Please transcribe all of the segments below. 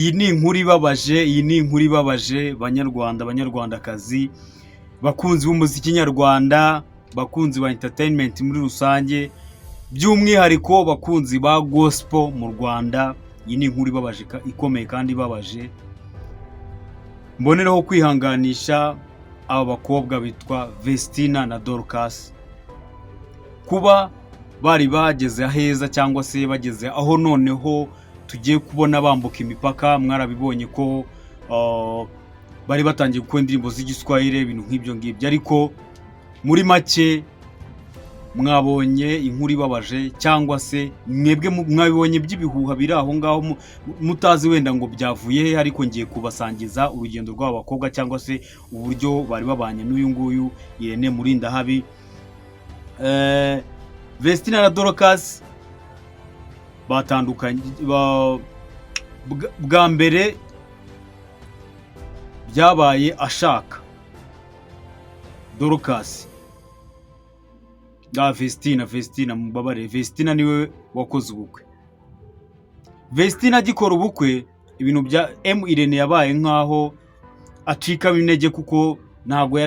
Iyi ni inkuru ibabaje, iyi ni inkuru ibabaje banyarwanda, banyarwandakazi, bakunzi b'umuziki nyarwanda, bakunzi ba entertainment muri rusange, by'umwihariko bakunzi ba gospel mu Rwanda. Iyi ni inkuru ibabaje ikomeye kandi ibabaje. Mboneraho kwihanganisha aba bakobwa bitwa Vestina na Dorcas, kuba bari bageze aheza cyangwa se bageze aho noneho tugiye kubona bambuka imipaka. Mwarabibonye ko bari batangiye gukora indirimbo z'igiswahili, ibintu nk'ibyo ngibyo, ariko muri make mwabonye inkuru ibabaje, cyangwa se mwebwe mwabibonye by'ibihuha biri aho ngaho mutazi wenda ngo byavuye he, ariko ngiye kubasangiza urugendo rw'aba bakobwa cyangwa se uburyo bari babanye n'uyu nguyu Irene Murindahabi. Vestina na Dorcas batandukanye bwa mbere byabaye ashaka Dorcas. Vestina mubabare, Vestina niwe wakoze ubukwe. Vestina agikora ubukwe, ibintu bya Irene yabaye nkaho acika intege, kuko ntago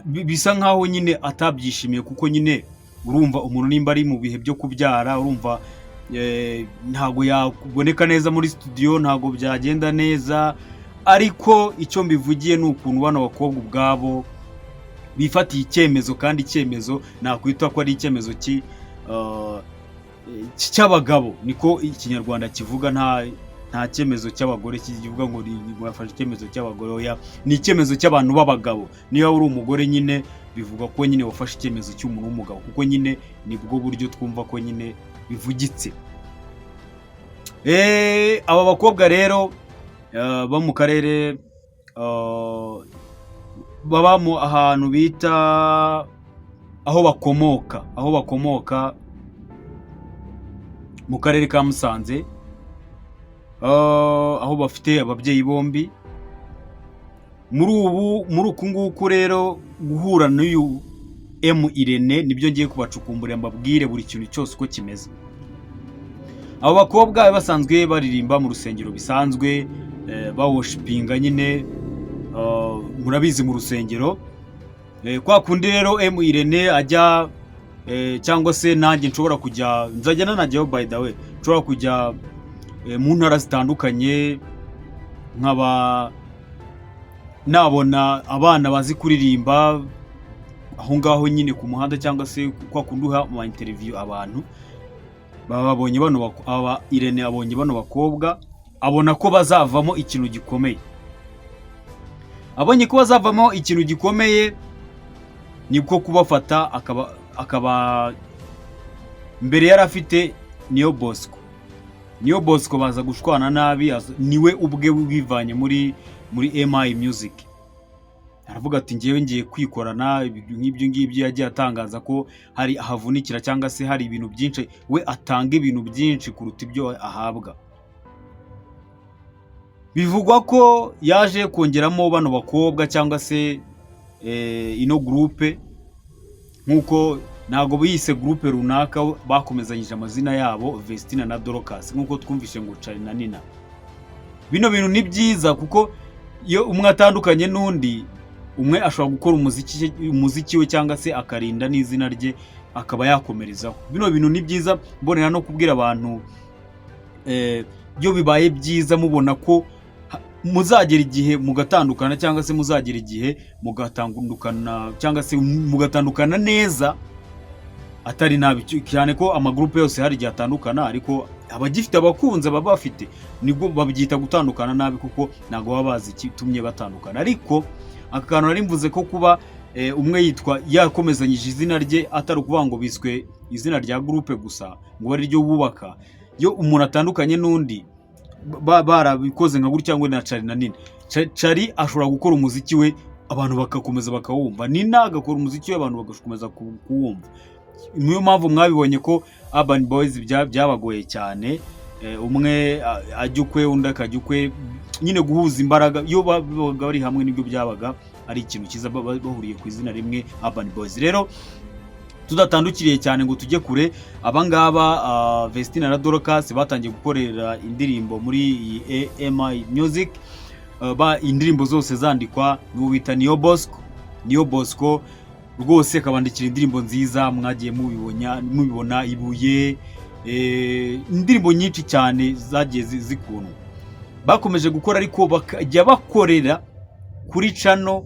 bisa nkaho nyine atabyishimiye, kuko nyine urumva umuntu nimba ari mu bihe byo kubyara, urumva ntago yaboneka neza muri studio, ntago byagenda neza. Ariko icyo mbivugiye ni ukuntu bano bakobwa ubwabo bifatiye icyemezo, kandi icyemezo nakwita ko ari icyemezo cy'abagabo, niko ikinyarwanda kivuga. Nta cyemezo cy'abagore kivuga ngo bafashe icyemezo cy'abagore, oya, ni icyemezo cy'abantu b'abagabo. Niba uri umugore nyine bivuga ko nyine wafashe icyemezo cy'umuntu w'umugabo, kuko nyine nibwo buryo twumva ko nyine bivugitse. Aba bakobwa rero bo mu karere, baba mu ahantu bita aho bakomoka mu karere ka Musanze, aho bafite ababyeyi bombi. muri uku nguku rero guhura n'uyu Irene nibyo ngiye kubacukumburira, mbabwire buri kintu cyose uko kimeze. Abo bakobwa basanzwe baririmba mu rusengero bisanzwe, bawushipinga nyine, murabizi mu rusengero. Kwa kundi rero Irene ajya, cyangwa se nanjye nshobora kujya, nzajya nanajyaho by the way, nshobora kujya mu ntara zitandukanye, nkaba nabona abana bazi kuririmba aho ngaho nyine ku muhanda, cyangwa se kwa kundi uha mu interview abantu babonye bano Irene abonye bano bakobwa, abona ko bazavamo ikintu gikomeye. Abonye ko bazavamo ikintu gikomeye, nibwo kubafata akaba mbere yari afite Niyo Bosco baza gushwana nabi, niwe ubwe wivanye muri MI Music. Aravuga ati ngiye ngiye kwikorana nk'ibyo ngibyo. Yagiye atangaza ko hari ahavunikira, cyangwa se hari ibintu byinshi, we atanga ibintu byinshi kuruta ibyo ahabwa. Bivugwa ko yaje kongeramo bano bakobwa, cyangwa se ino groupe, nkuko ntago biyise groupe runaka, bakomezanyije amazina yabo Vestina na Dorcas, nkuko twumvishe ngo Charly na Nina. Bino bintu ni byiza, kuko iyo umwe atandukanye n'undi, umwe ashobora gukora umuziki we, cyangwa se akarinda n'izina rye, akaba yakomerezaho. Bino bintu ni byiza. Mbonera no kubwira abantu, byo bibaye byiza mubona ko muzagera igihe mugatandukana, cyangwa se muzagera igihe mugatandukana, cyangwa se mugatandukana neza, atari nabi cyane, ko amagrupe yose hari igihe atandukana, ariko abagifite abakunze baba bafite, nibwo babyita gutandukana nabi, kuko ntago baba bazi ikitumye batandukana. Ariko akantu nari mvuze ko kuba umwe yitwa yakomezanyije izina rye, atari ukuvuga ngo biswe izina rya groupe gusa ngo ari ryo bubaka. Yo umuntu atandukanye n'undi, barabikoze nka gutya, ngo na Charly na Nina. Charly ashobora gukora umuziki we abantu bakakomeza bakawumva, Nina agakora umuziki we abantu bagakomeza kuwumva. Niyo mpamvu mwabibonye ko Urban Boys byabagoye cyane, umwe ajya ukwe undi akajya ukwe, nyine guhuza imbaraga. Iyo babaga bari hamwe nibyo byabaga ari ikintu cyiza, bahuriye ku izina rimwe Urban Boys. Rero tudatandukiriye cyane ngo tujye kure, abangaba Vestine na Dorcas batangiye gukorera indirimbo muri iyi EMI Music. Indirimbo zose zandikwa n'uwo bita Niyo Bosco rwose akabandikira indirimbo nziza, mwagiye mubibona Ibuye, indirimbo nyinshi cyane zagiye zikundwa. Bakomeje gukora ariko bakajya bakorera kuri channel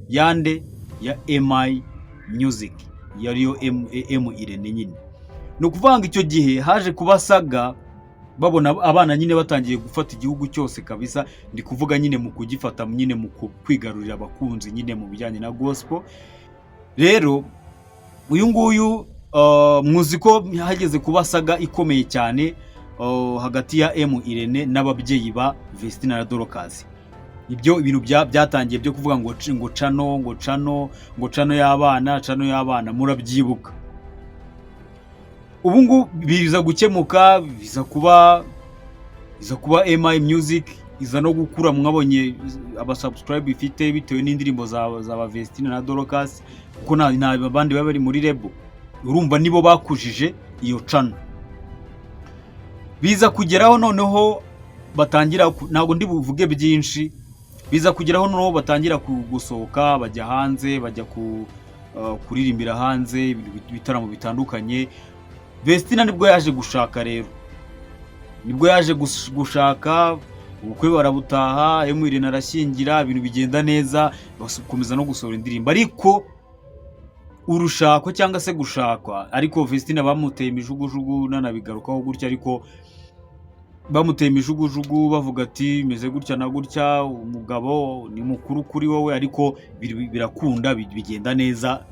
yande ya EMI Music, yariyo Irene nyine. No kuvanga icyo gihe haje kubasaga babona abana nyine batangiye gufata igihugu cyose kabisa, ndi kuvuga nyine mu kugifata nyine mu kwigarurira abakunzi nyine mu bijyanye na gospel. Rero uyu nguyu muziko hageze kubasaga ikomeye cyane hagati ya Irene n'ababyeyi ba Vestine na Dorcas. Ibyo ibintu byatangiye byo kuvuga ngo cano y'abana murabyibuka. Ubu ngubu biza gukemuka, biza kuba EMI Music iza no gukura, mwabonye abasubscribe ifite bitewe n'indirimbo za Vestine na Dorcas, kuko nta bandi bari muri label. Urumva nibo bakujije iyo channel. Biza kugeraho noneho batangira, ntago ndi buvuge byinshi, biza kugeraho noneho batangira gusohoka, bajya hanze, bajya kuririmbira hanze ibitaramo bitandukanye. Vestine nibwo yaje gushaka rero, nibwo yaje gushaka, ubukwe barabutaha, Irene arashyingira, ibintu bigenda neza, bakomeza no gusohora indirimbo. Ariko urushako cyangwa se gushakwa, ariko Vestine bamuteye imijugujugu, nanabigarukaho gutya, ariko bamuteye imijugujugu bavuga ati meze gutya na gutya, umugabo ni mukuru kuri wowe, ariko birakunda, bigenda neza,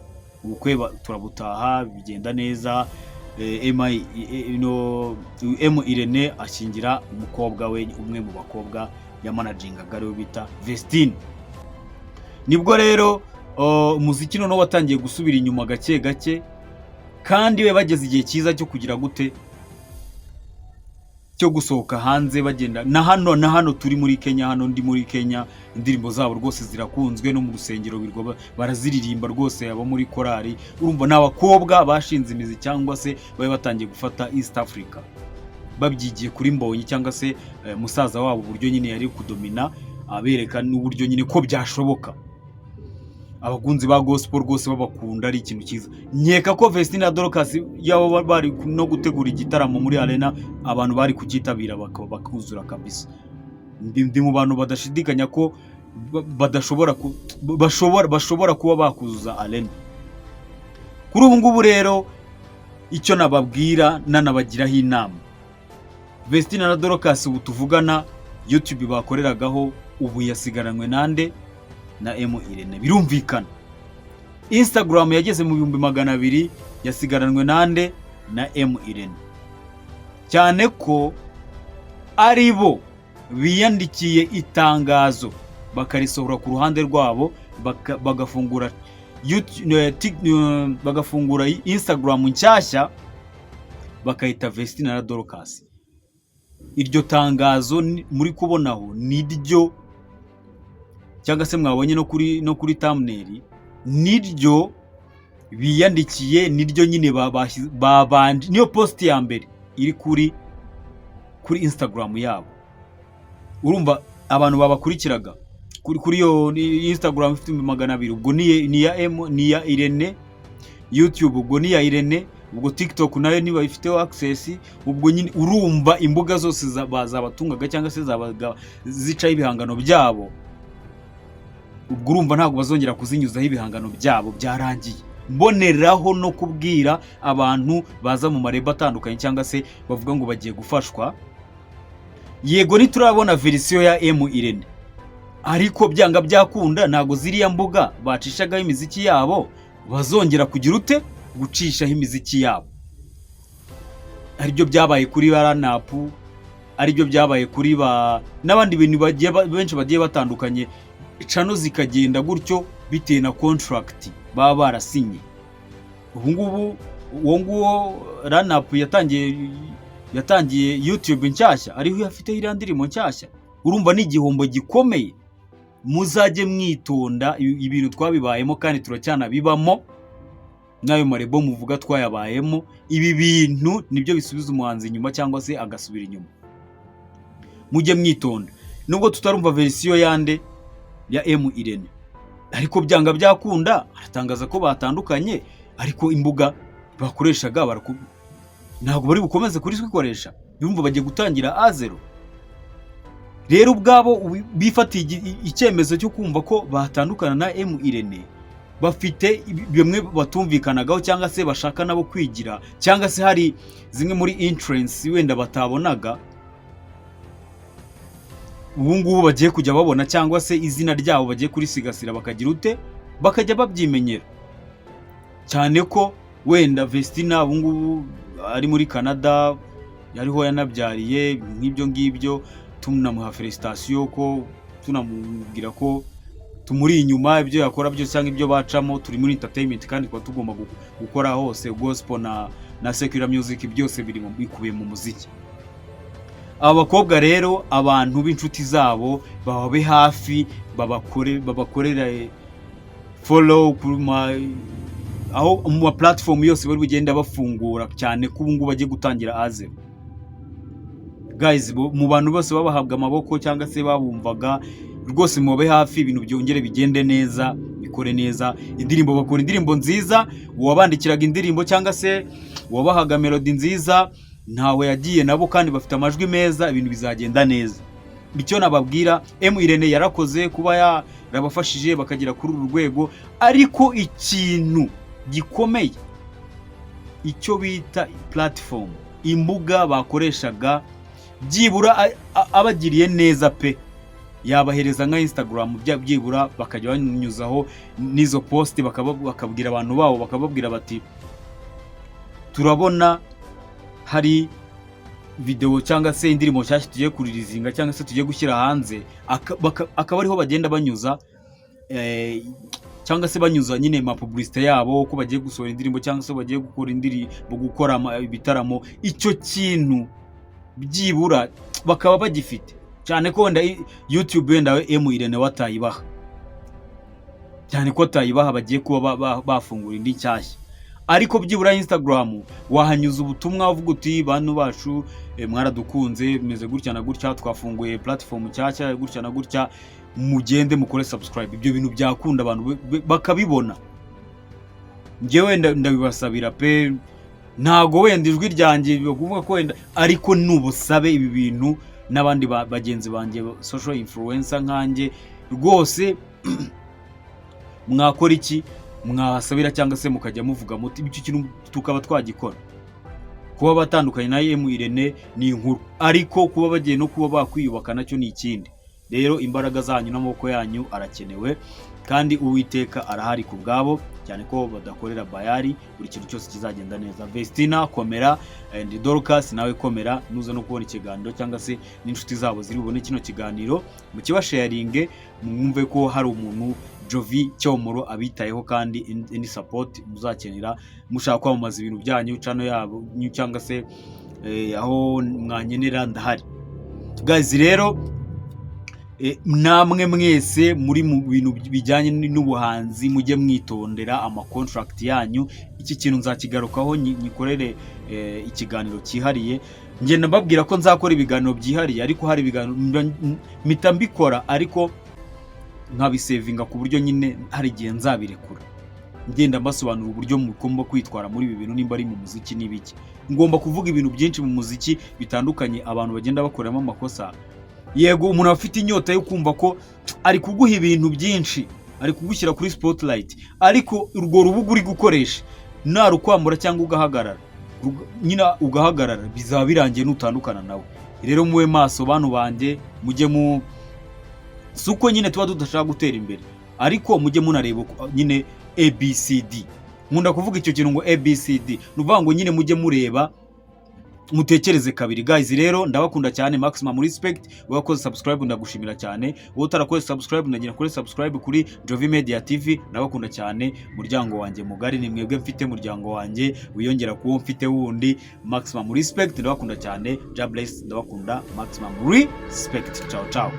ubukwe turabutaha, bigenda neza. Irene ashyingira umukobwa we, umwe mu bakobwa yamanagingaga ariwe bita Vestine. Nibwo rero umuziki noneho watangiye gusubira inyuma gake gake, kandi we bageze igihe cyiza cyo kugira gute, cyo gusohoka hanze bagenda na hano turi muri Kenya, hano ndi muri Kenya, indirimbo zabo rwose zirakunzwe, no mu rusengero baraziririmba rwose, abo muri korali. Urumva n'abakobwa bashinze imizi cyangwa se babe batangiye gufata East Africa, babyigiye kuri Mbonyi cyangwa se musaza wabo, uburyo nyine yari kudomina, abereka n'uburyo nyine ko byashoboka. Abakunzi ba gospel rwose babakunda, ari ikintu cyiza. Nkeka ko Vestine na Dorcas yabo bari no gutegura igitaramo muri arena, abantu bari kukitabira bakuzura kabisa. Ndi mu bantu badashidikanya ko bashobora kuba bakuzuza arena. Kuri ubu ngubu rero icyo nababwira nanabagiraho inama, Vestine na Dorcas ubu tuvugana YouTube bakoreragaho ubu yasigaranywe nande na Irene, birumvikana. Instagram yageze mu 200,000 yasigaranywe nande na Irene, cyane ko ari bo biyandikiye itangazo bakarisohora ku ruhande rwabo, bagafungura bagafungura Instagram nshyashya bakayita Vestine na Dorcas. Iryo tangazo muri kubonaho niryo, cyangwa se mwabonye no kuri thumbnail, niryo biyandikiye, niryo nyine babanje, niyo post ya mbere iri kuri Instagram yabo. Urumva abantu babakurikiraga kuri iyo Instagram ifite 200,000, ubwo ni ya Irene, YouTube ubwo ni ya Irene, ubwo TikTok nayo niba ifiteho access, ubwo nyine urumva imbuga zose zabatungaga cyangwa se zicaho ibihangano byabo, ubwo urumva ntabwo bazongera kuzinyuzaho ibihangano byabo, byarangiye. Mboneraho no kubwira abantu baza mu mareba atandukanye cyangwa se bavuga ngo bagiye gufashwa, yego niturabona verisiyo ya Irene, ariko byanga byakunda ntago ziriya mbuga bacishagaho imiziki yabo bazongera kugira ute gucishaho imiziki yabo. Aribyo byabaye kuri Baranapu, aribyo byabaye kuri n'abandi bintu benshi bagiye batandukanye, channel zikagenda gutyo bitewe na contract baba barasinye. Ubu ngubu uwo nguwo Baranapu yatangiye YouTube nshyashya, ariho afite iriya ndirimbo nshyashya. Urumva ni igihombo gikomeye. Muzajye mwitonda, ibintu twabibayemo kandi turacyana bibamo. n'ayo marebo muvuga twayabayemo. Ibi bintu nibyo bisubiza umuhanzi inyuma cyangwa se agasubira inyuma. Mujye mwitonda, nubwo tutarumva verisiyo yande ya M Irene, ariko byanga byakunda aratangaza ko batandukanye, ariko imbuga bakoreshaga ntabwo bari bukomeze kuri kwikoresha, yumva bagiye gutangira A0. Rero ubwabo bifatiye icyemezo cyo kumva ko batandukana na M Irene, bafite bimwe batumvikanagaho cyangwa se bashaka nabo kwigira, cyangwa se hari zimwe muri entrance wenda batabonaga, ubu ngubu bagiye kujya babona, cyangwa se izina ryabo bagiye kurisigasira bakagira ute, bakajya babyimenyera. Cyane ko wenda Vestina ubu ngubu ari muri Canada, yariho yanabyariye nk'ibyo ngibyo, tunamuha felicitation ko tunamubwira ko tumuri inyuma, ibyo yakora byose cyangwa ibyo bacamo, turi muri entertainment kandi kwa tugomba gukora hose gospel na secular music, byose biri bikubiye mu muziki. Abakobwa rero abantu b'inshuti zabo bababe hafi, babakorera follow aho mu platform yose bari bugenda bafungura, cyane ko ubu ngubu bagiye gutangira A0. Guys, mu bantu bose babahabwa amaboko cyangwa se babumvaga, rwose mube hafi, ibintu byongere bigende neza, bikore neza. Indirimbo bakora indirimbo nziza, uwabandikiraga indirimbo cyangwa se wabahaga melody nziza ntawe yagiye nabo, kandi bafite amajwi meza, ibintu bizagenda neza. Icyo nababwira, M Irene yarakoze kuba yarabafashije bakagera kuri uru rwego, ariko ikintu gikomeye icyo bita platform, imbuga bakoreshaga, byibura abagiriye neza pe, yabahereza nka Instagram, byibura bakajya banyuzaho nizo post, bakabwira abantu babo, bakababwira bati turabona hari video cyangwa se indirimbo nshyashya tugiye kuririzinga cyangwa se tugiye gushyira hanze, akaba ariho bagenda banyuza cyangwa se banyuza nyine ma publicité yabo ko bagiye gusohora indirimbo cyangwa se bagiye gukora indirimbo, gukora ibitaramo. Icyo kintu byibura bakaba bagifite, cyane ko wenda YouTube wenda M Irene watayibaha, cyane ko tayibaha bagiye kuba bafungura indi nshyashya. Ariko byibura Instagram wahanyuza ubutumwa uvuga uti bantu bacu mwaradukunze, bimeze gutya na gutya, twafunguye platform nshyashya gutya na gutya, mugende mukore subscribe. Ibyo bintu byakunda abantu bakabibona. Ngewe ndabibasabira pe, ntago wenda ijwi ryanjye bivuga ko wenda, ariko nubusabe ibi bintu n'abandi bagenzi banjye social influencer nkanjye, rwose mwakora iki, mwabasabira cyangwa se mukajya muvuga muti icyo kintu tukaba twagikora. Kuba batandukanye na M Irene ni inkuru, ariko kuba bagiye no kuba bakwiyubaka nacyo ni ikindi. Rero imbaraga zanyu n'amaboko yanyu arakenewe, kandi Uwiteka arahari ku bwabo, cyane ko badakorera bayari, buri kintu cyose kizagenda neza. Vestina komera, and Dorcas nawe komera, nuza no kubona ikiganiro cyangwa se n'inshuti zabo ziri bubone kino kiganiro, mu kibasharinge, mwumve ko hari umuntu Jovi Cyomoro abitayeho, kandi any support muzakenera mushaka kwamamaza ibintu byanyu, cano yabo cyangwa se aho mwanyenera ndahari. Guys, rero namwe mwese muri mu bintu bijyanye n'ubuhanzi mujye mwitondera ama contract yanyu. Iki kintu nzakigarukaho nyikorere ikiganiro cyihariye. Ngenda mbabwira ko nzakora ibiganiro byihariye, ariko hari ibiganiro mpita mbikora, ariko nkabisevinga ku buryo nyine hari igihe nzabirekura, ngenda mbasobanura uburyo mugomba kwitwara muri ibi bintu, nimba ari mu muziki n'ibiki. Ngomba kuvuga ibintu byinshi mu muziki bitandukanye, abantu bagenda bakoramo amakosa. Yego umuntu afite inyota yo kumva ko ari kuguha ibintu byinshi, ari kugushyira kuri spotlight, ariko urwo rubuga uri gukoresha narukwambura cyangwa ugahagarara, nyina ugahagarara, bizaba birangiye n'utandukana nawe. Rero muwe maso bantu banjye, mujye suko nyine tuba tudashaka gutera imbere, ariko mujye munareba nyine ABCD. Nkunda kuvuga icyo kintu ngo ABCD, nuvuga ngo nyine mujye mureba, mutekereze kabiri. Guys, rero ndabakunda cyane, maximum respect. Wakoze subscribe ndagushimira cyane, wowe utarakoze subscribe ndagira kuri subscribe kuri Jovi Media TV. Ndabakunda cyane, muryango wanjye mugari, ni mwebwe mfite muryango wanjye wiyongera kuwo mfite wundi. Maximum respect, ndabakunda cyane. God bless, ndabakunda, maximum respect. Ciao ciao.